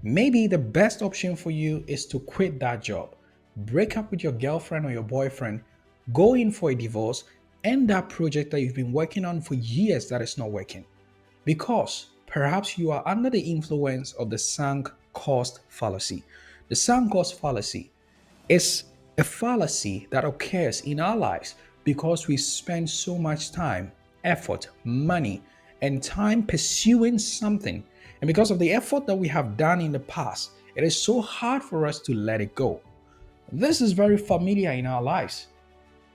maybe the best option for you is to quit that job, break up with your girlfriend or your boyfriend, go in for a divorce, end that project that you've been working on for years that is not working. Because perhaps you are under the influence of the sunk cost fallacy. The sunk cost fallacy is a fallacy that occurs in our lives because we spend so much time, effort, money, and time pursuing something. And because of the effort that we have done in the past, it is so hard for us to let it go. This is very familiar in our lives.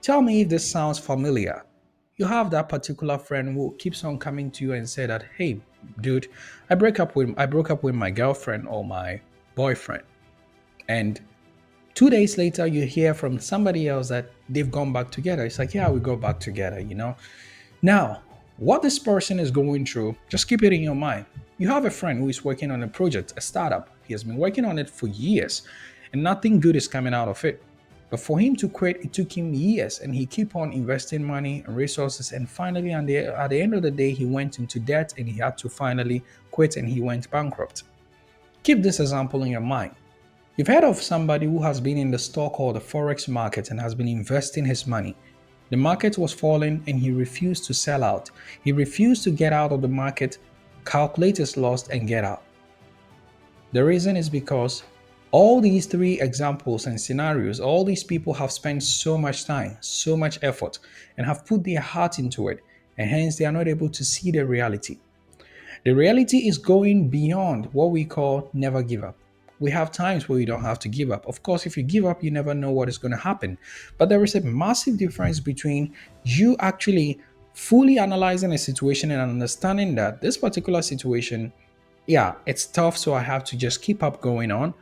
Tell me if this sounds familiar. You have that particular friend who keeps on coming to you and say that, "Hey, dude, I broke up with my girlfriend or my boyfriend." And 2 days later, you hear from somebody else that they've gone back together. It's like, yeah, we go back together. Now, what this person is going through, just keep it in your mind. You have a friend who is working on a project, a startup. He has been working on it for years, and nothing good is coming out of it. But for him to quit, it took him years, and he keep on investing money and resources. And finally, at the end of the day, he went into debt, and he had to finally quit, and he went bankrupt. Keep this example in your mind. You've heard of somebody who has been in the stock or the forex market and has been investing his money. The market was falling and he refused to sell out. He refused to get out of the market, calculate his loss, and get out. The reason is because all these three examples and scenarios, all these people have spent so much time, so much effort, and have put their heart into it, and hence they are not able to see the reality. The reality is going beyond what we call never give up. We have times where you don't have to give up. Of course, if you give up, you never know what is going to happen. But there is a massive difference between you actually fully analyzing a situation and understanding that this particular situation, yeah, it's tough, so I have to just keep up going on,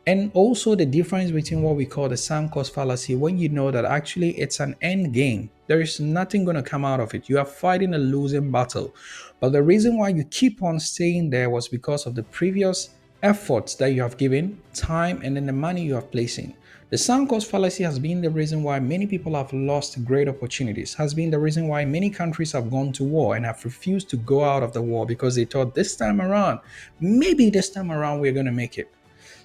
and also the difference between what we call the sunk cost fallacy, when you know that actually it's an end game. There is nothing going to come out of it. You are fighting a losing battle. But the reason why you keep on staying there was because of the previous efforts that you have given, time, and then the money you have placed in. The sunk cost fallacy has been the reason why many people have lost great opportunities, has been the reason why many countries have gone to war and have refused to go out of the war because they thought this time around, maybe this time around we're going to make it.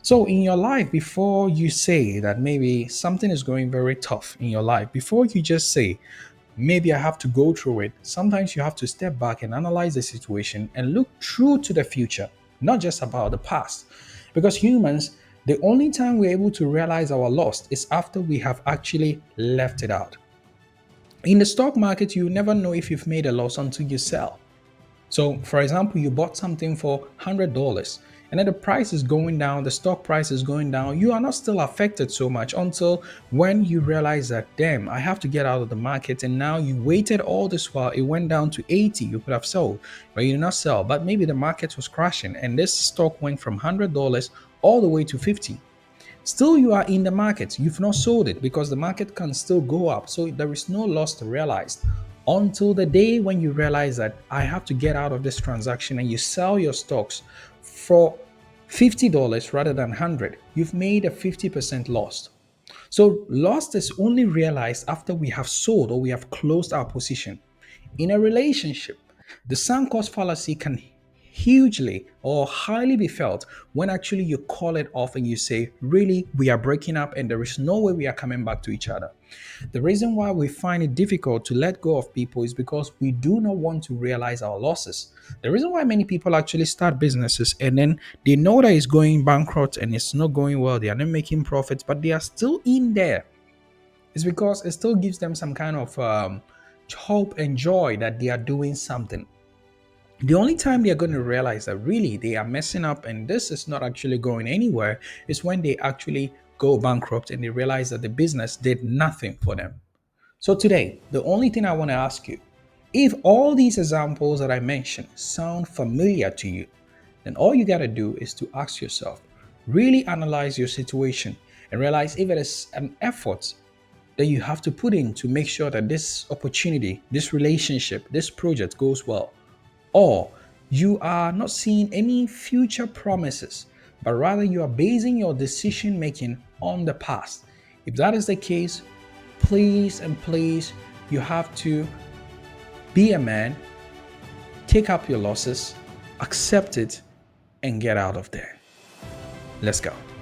So, in your life, before you say that maybe something is going very tough in your life, before you just say, maybe I have to go through it, sometimes you have to step back and analyze the situation and look true to the future, not just about the past. Because humans, the only time we're able to realize our loss is after we have actually left it out. In the stock market, you never know if you've made a loss until you sell. So, for example, you bought something for $100 and then the price is going down, the stock price is going down. You are not still affected so much until when you realize that, damn, I have to get out of the market. And now you waited all this while, it went down to 80. You could have sold, but you did not sell. But maybe the market was crashing and this stock went from $100 all the way to 50. Still, you are in the market. You've not sold it because the market can still go up. So there is no loss to realize until the day when you realize that I have to get out of this transaction and you sell your stocks for $50 rather than 100. You've made a 50% loss. So loss is only realized after we have sold or we have closed our position. In a relationship, the sunk cost fallacy can hugely or highly be felt when actually you call it off and you say, really, we are breaking up and there is no way we are coming back to each other. The reason why we find it difficult to let go of people is because we do not want to realize our losses. The reason why many people actually start businesses and then they know that it's going bankrupt and it's not going well, they are not making profits, but they are still in there, is because it still gives them some kind of hope and joy that they are doing something. The only time they're going to realize that really they are messing up and this is not actually going anywhere is when they actually go bankrupt and they realize that the business did nothing for them. So today, the only thing I want to ask you, if all these examples that I mentioned sound familiar to you, then all you got to do is to ask yourself, really analyze your situation and realize if it is an effort that you have to put in to make sure that this opportunity, this relationship, this project goes well, or you are not seeing any future promises, but rather you are basing your decision making on the past. If that is the case, please and please, you have to be a man, take up your losses, accept it, and get out of there. Let's go.